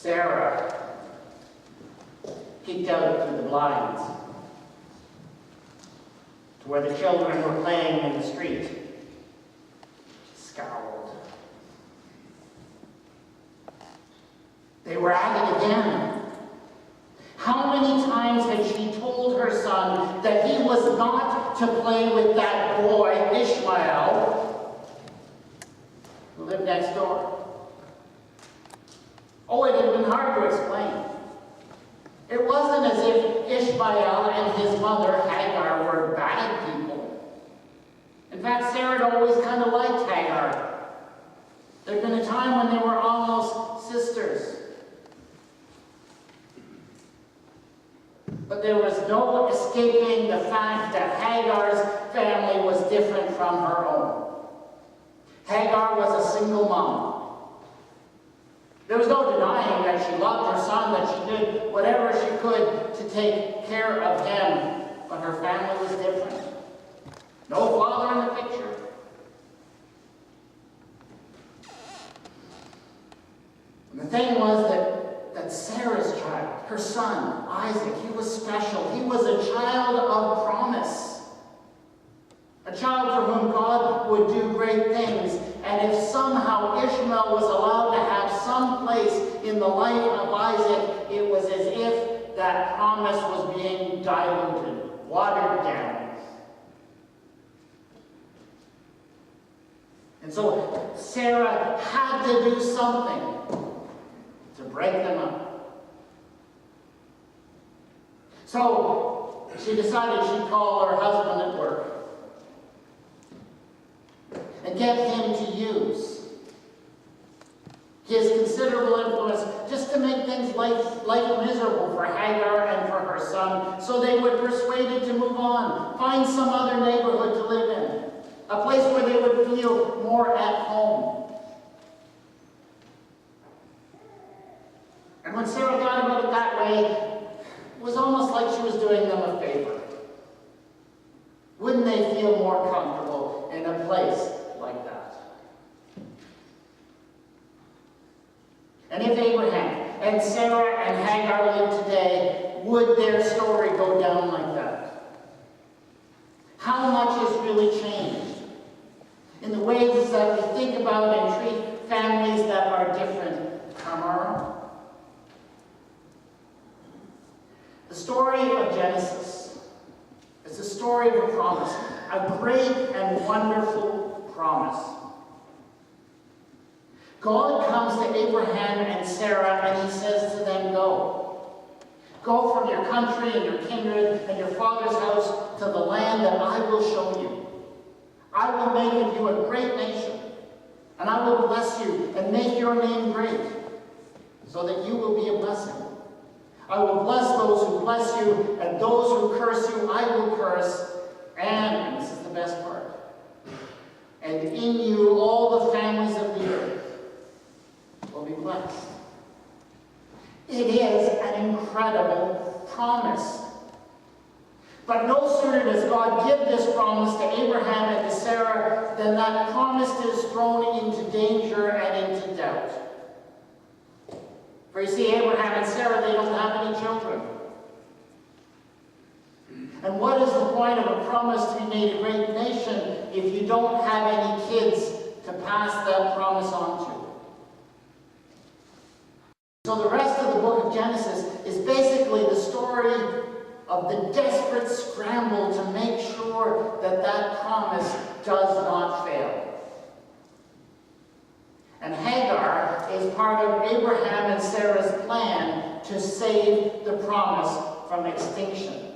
Sarah peeked out through the blinds to where the children were playing in the street. She scowled. They were at it again. How many times had she told her son that he was not to play with that boy, Ishmael, who lived next door? Oh, it had been hard to explain. It wasn't as if Ishmael and his mother, Hagar, were bad people. In fact, Sarah had always kind of liked Hagar. There had been a time when they were almost sisters. But there was no escaping the fact that Hagar's family was different from her own. Hagar was a single mom. There was no denying that she loved her son, that she did whatever she could to take care of him, but her family was different. No father in the picture. And the thing was that Sarah's child, her son, Isaac, he was special. He was a child of promise. A child for whom God would do great things. And if somehow Ishmael was allowed to have some place in the life of Isaac, it was as if that promise was being diluted, watered down. And so Sarah had to do something to break them up. So she decided she'd call her husband at work and get him to use his considerable influence just to make things life miserable for Hagar and for her son, so they would persuade him to move on, find some other neighborhood to live in, a place where they would feel more at home. And when Sarah thought about it that way, it was almost like she was doing them a favor. Wouldn't they feel more comfortable in a place like that? And if Abraham and Sarah and Hagar lived today, would their story go down like that? How much has really changed in the ways that we think about and treat families that are different from our own? The story of Genesis is the story of a promise, a great and wonderful promise. God comes to Abraham and Sarah and he says to them, go. Go from your country and your kindred and your father's house to the land that I will show you. I will make of you a great nation, and I will bless you and make your name great, so that you will be a blessing. I will bless those who bless you, and those who curse you I will curse, and this is the best part, and in you all the families of the earth will be blessed. It is an incredible promise. But no sooner does God give this promise to Abraham and to Sarah than that promise is thrown into danger and into doubt. For you see, Abraham and Sarah, they don't have any children. And what is the point of a promise to be made a great nation if you don't have any kids to pass that promise on to? So the rest of the book of Genesis is basically the story of the desperate scramble to make sure that that promise does not fail. And Hagar is part of Abraham and Sarah's plan to save the promise from extinction.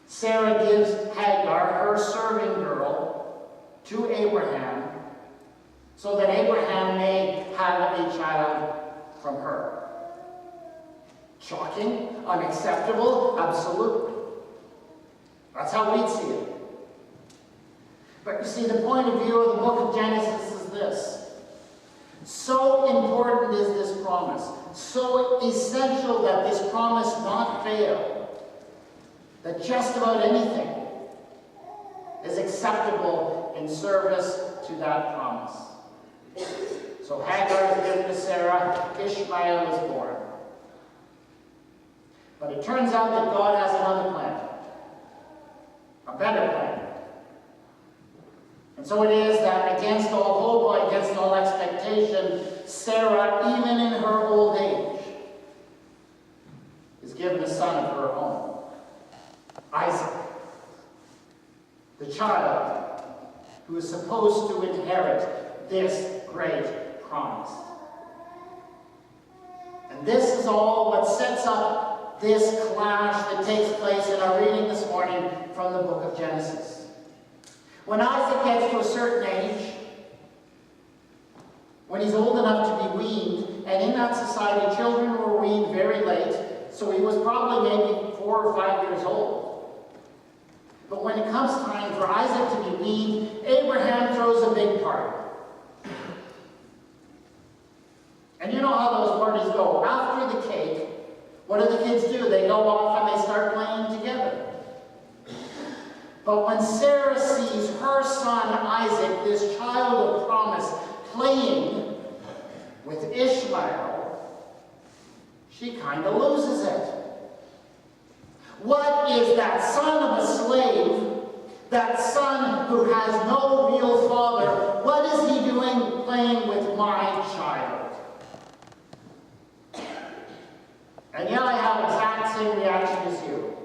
Sarah gives Hagar, her serving girl, to Abraham so that Abraham may have a child from her. Shocking? Unacceptable? Absolutely. That's how we'd see it. But you see, the point of view of the book of Genesis is this. So important is this promise, so essential that this promise not fail, that just about anything is acceptable in service to that promise. So Hagar is given to Sarah, Ishmael is born. But it turns out that God has another plan, a better plan. And so it is that against all hope, against all expectation, Sarah, even in her old age, is given a son of her own, Isaac, the child who is supposed to inherit this great promise. And this is all what sets up this clash that takes place in our reading this morning from the book of Genesis. When Isaac gets to a certain age, when he's old enough to be weaned, and in that society children were weaned very late, so he was probably maybe 4 or 5 years old. But when it comes time for Isaac to be weaned, Abraham throws a big party. And you know how those parties go. After the cake, what do the kids do? They go off and they start playing together. But when Sarah sees her son Isaac, this child of promise, playing with Ishmael, she kind of loses it. What is that son of a slave, that son who has no real father, what is he doing playing with my child? And yet I have exact same reaction as you.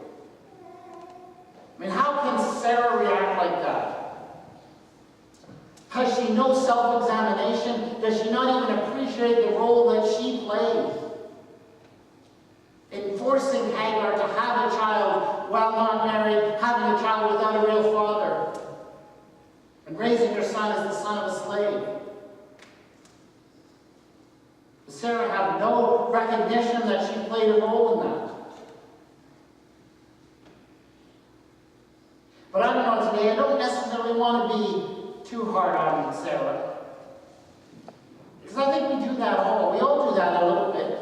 I mean, how can Sarah react like that? Has she no self-examination? Does she not even appreciate the role that she played in forcing Hagar to have a child while not married, having a child without a real father, and raising her son as the son of a slave? Does Sarah have no recognition that she played a role in that? But I don't know today, I don't necessarily want to be too hard on Sarah. Because I think we do that all. We all do that a little bit.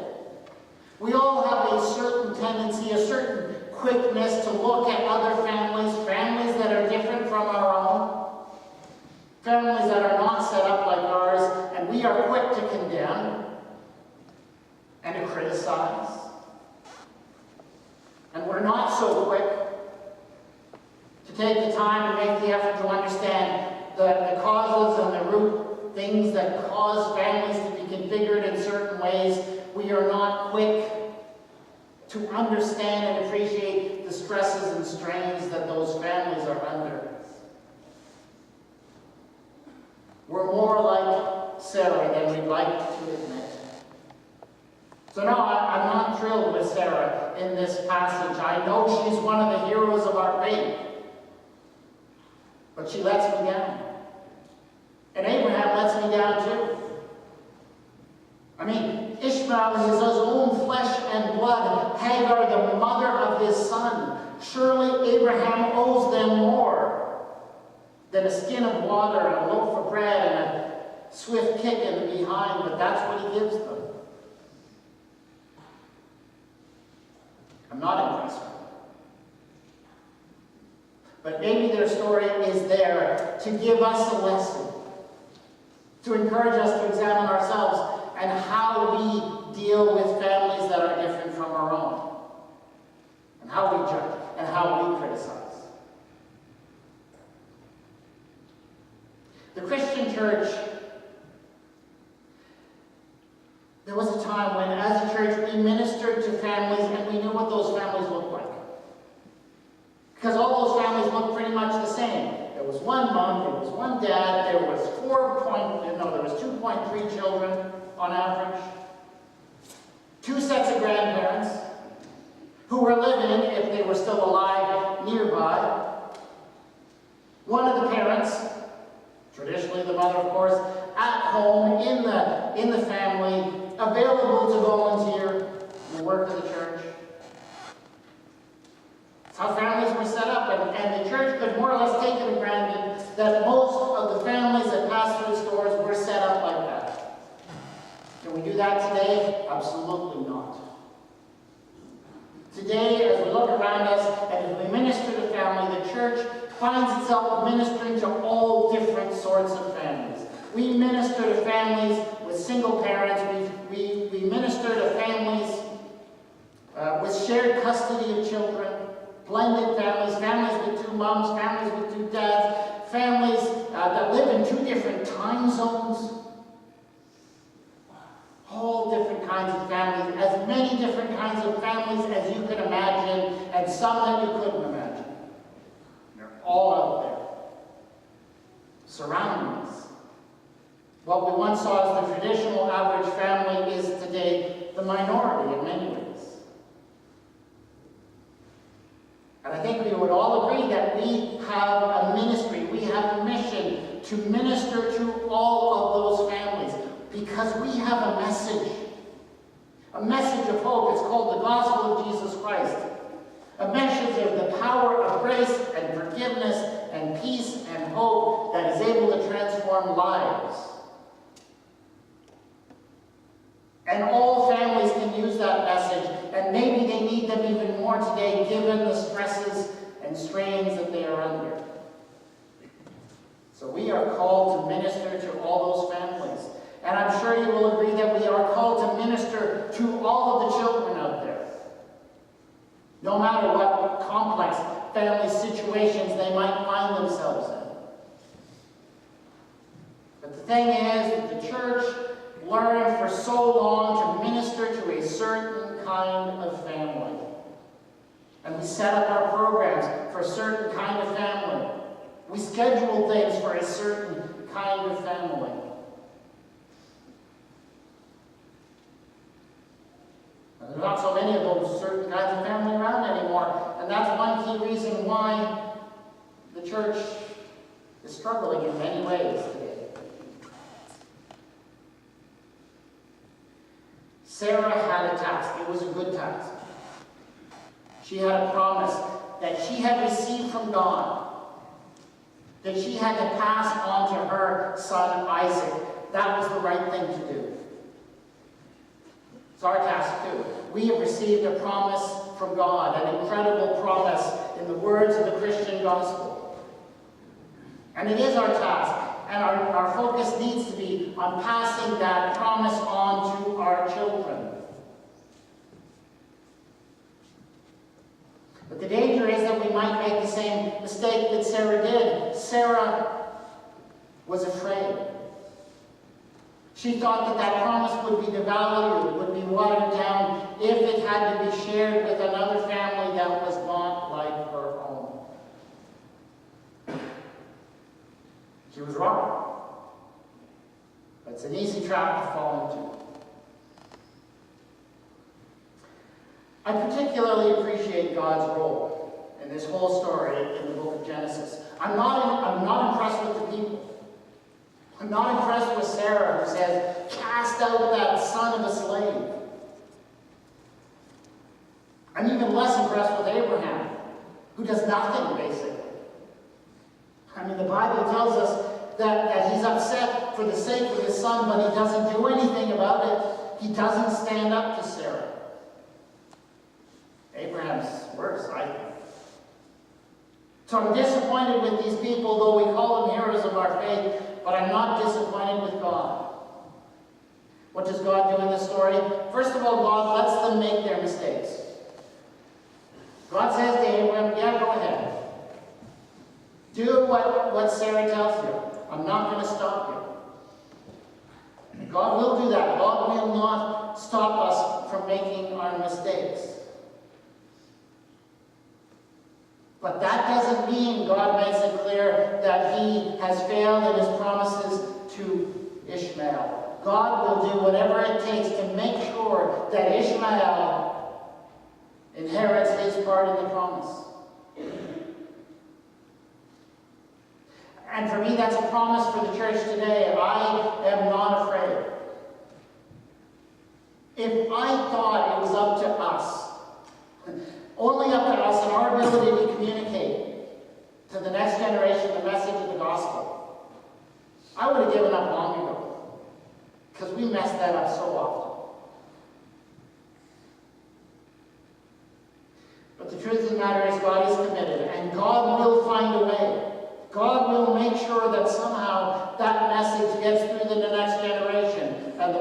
We all have a certain tendency, a certain quickness to look at other families, families that are different from our own, families that are not set up like ours, and we are quick to condemn and to criticize. And we're not so quick to take the time and make the effort to understand the causes and the root things that cause families to be configured in certain ways. We are not quick to understand and appreciate the stresses and strains that those families are under. We're more like Sarah than we'd like to admit. So no, I'm not thrilled with Sarah in this passage. I know she's one of the heroes of our faith. But she lets me down. And Abraham lets me down too. I mean, Ishmael is his own flesh and blood. Hagar, the mother of his son. Surely Abraham owes them more than a skin of water and a loaf of bread and a swift kick in the behind, but that's what he gives them. I'm not impressed with them. But maybe their story is there to give us a lesson, to encourage us to examine ourselves and how we deal with families that are different from our own, and how we judge, and how we criticize. The Christian church, there was a time when, as a church, we ministered to families and we knew what those families looked like. Because all those families looked pretty much the same. There was one mom, there was one dad, there was 2.3 children on average, 2 sets of grandparents who were living, if they were still alive, nearby. One of the parents, traditionally the mother of course, at home in the family, available to volunteer in the work of the church. That's how families were set up, and the church could more or less take it for granted that most of the families that passed through its doors were set up like that. Can we do that today? Absolutely not. Today, as we look around us and as we minister to family, the church finds itself ministering to all different sorts of families. We minister to families with single parents. We minister to families with shared custody of children, blended families, families with two moms, families with two dads, families that live in two different time zones. All different kinds of families, as many different kinds of families as you can imagine, and some that you couldn't imagine. They're all out there, surrounding us. What we once saw as the traditional average family is today the minority in many ways. And I think we would all agree that we have a ministry, we have a mission to minister to all of those families, because we have a message of hope. It's called the gospel of Jesus Christ. A message of the power of grace and forgiveness and peace and hope that is able to transform lives. And all families can use that message, and maybe they need them even more today given the stresses and strains that they are under. So we are called to minister to all those families. And I'm sure you will agree that we are called to minister to all of the children out there. No matter what complex family situations they might find themselves in. But the thing is that the church learned for so long to minister to a certain kind of family. And we set up our programs for a certain kind of family. We schedule things for a certain kind of family. There's not so many of those certain kinds of family around anymore, and that's one key reason why the church is struggling in many ways today. Sarah had a task. It was a good task. She had a promise that she had received from God, that she had to pass on to her son Isaac. That was the right thing to do. It's our task too. We have received a promise from God, an incredible promise in the words of the Christian gospel. And it is our task, and our focus needs to be on passing that promise on to our children. But the danger is that we might make the same mistake that Sarah did. Sarah was afraid. She thought that that promise would be devalued, would be watered down if it had to be shared with another family that was not like her own. She was wrong. It's an easy trap to fall into. I particularly appreciate God's role in this whole story in the book of Genesis. I'm not impressed with the people. I'm not impressed with Sarah, who says, cast out that son of a slave. I'm even less impressed with Abraham, who does nothing, basically. I mean, the Bible tells us that he's upset for the sake of his son, but he doesn't do anything about it. He doesn't stand up to Sarah. Abraham's worse, I think. So I'm disappointed with these people, though we call them heroes of our faith, but I'm not disappointed with God. What does God do in this story? First of all, God lets them make their mistakes. God says to Abraham, yeah, go ahead. Do what Sarah tells you. I'm not going to stop you. God will do that. God will not stop us from making our mistakes. But that doesn't mean God makes it clear that he has failed in his promises to Ishmael. God will do whatever it takes to make sure that Ishmael inherits his part in the promise. And for me, that's a promise for the church today. I am not afraid. If I thought it was up to us, only up to us and our ability to communicate to the next generation the message of the gospel, I would have given up long ago, because we mess that up so often. But the truth of the matter is God is committed, and God will find a way. God will make sure that somehow that message gets through to the next generation, and the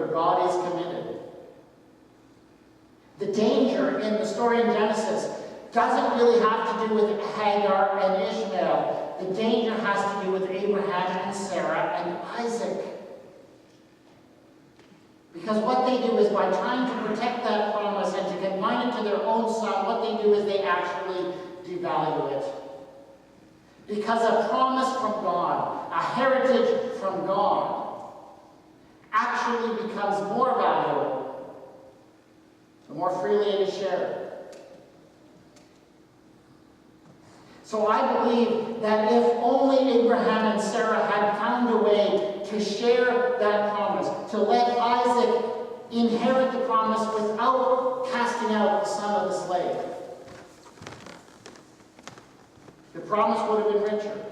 where God is committed. The danger in the story in Genesis doesn't really have to do with Hagar and Ishmael. The danger has to do with Abraham and Sarah and Isaac. Because what they do is, by trying to protect that promise and to confine it to their own son, what they do is they actually devalue it. Because a promise from God, a heritage from God, actually becomes more valuable the more freely it is shared. So I believe that if only Abraham and Sarah had found a way to share that promise, to let Isaac inherit the promise without casting out the son of the slave, the promise would have been richer.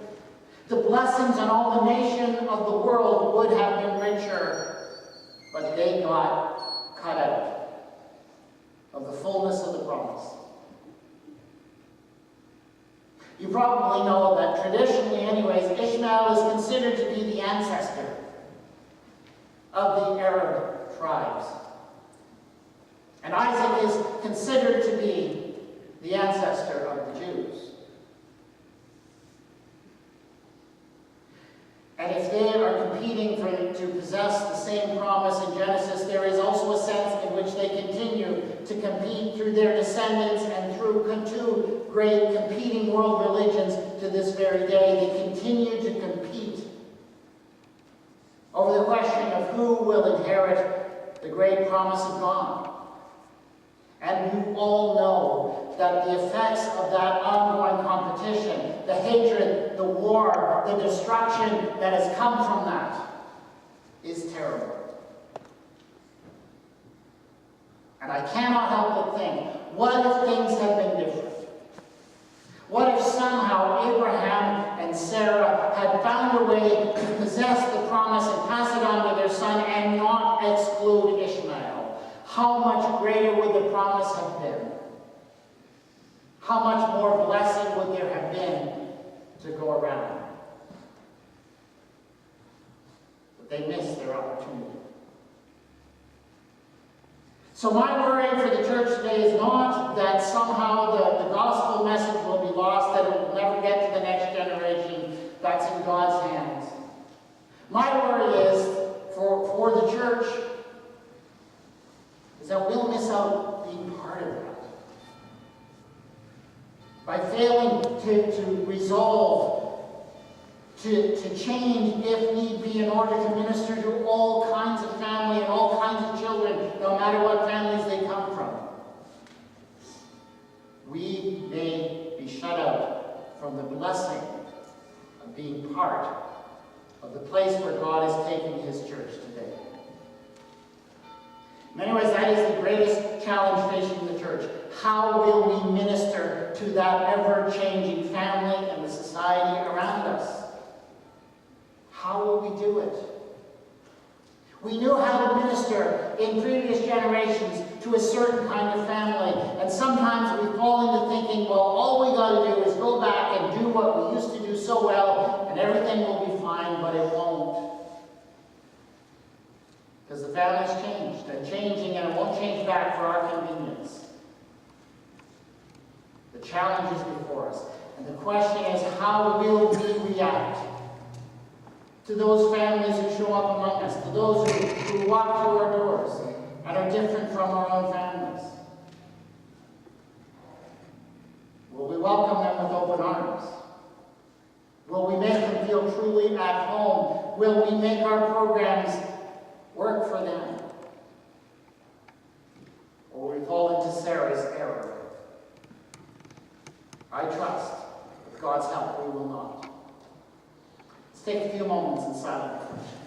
The blessings on all the nation of the world would have been richer, but they got cut out of the fullness of the promise. You probably know that traditionally, anyways, Ishmael is considered to be the ancestor of the Arab tribes. And Isaac is considered to be the ancestor of the Jews. And if they are competing to possess the same promise in Genesis, there is also a sense in which they continue to compete through their descendants and through two great competing world religions to this very day. They continue to compete over the question of who will inherit the great promise of God. And you all know that the effects of that ongoing competition, the hatred, the war, the destruction that has come from that, is terrible. And I cannot help but think, what if things had been different? What if somehow Abraham and Sarah had found a way to possess the promise and pass it on to their son and not exclude Ishmael? How much greater would the promise have been? How much more blessing would there have been to go around? But they missed their opportunity. So my worry for the church today is not that somehow the gospel message will be lost, that it will never get to the next generation. That's in God's hands. My worry is for the church is that we'll miss out being part of that. By failing to resolve, to change if need be in order to minister to all kinds of family and all kinds of children, no matter what families they come from. We may be shut out from the blessing of being part of the place where God is taking His church today. In many ways, that is the greatest challenge facing the church. How will we minister to that ever-changing family and the society around us? How will we do it? We knew how to minister in previous generations to a certain kind of family, and sometimes we fall into thinking, well, all we got to do is go back and do what we used to do so well, and everything will be fine, but it won't. Because the family's changed and changing, and it won't change back for our convenience. The challenge is before us. And the question is, how will we react to those families who show up among us, to those who walk through our doors and are different from our own families? Will we welcome them with open arms? Will we make them feel truly at home? Will we make our programs work for them? Or will we fall into Sarah's error? I trust, with God's help, we will not. Let's take a few moments in silent reflection.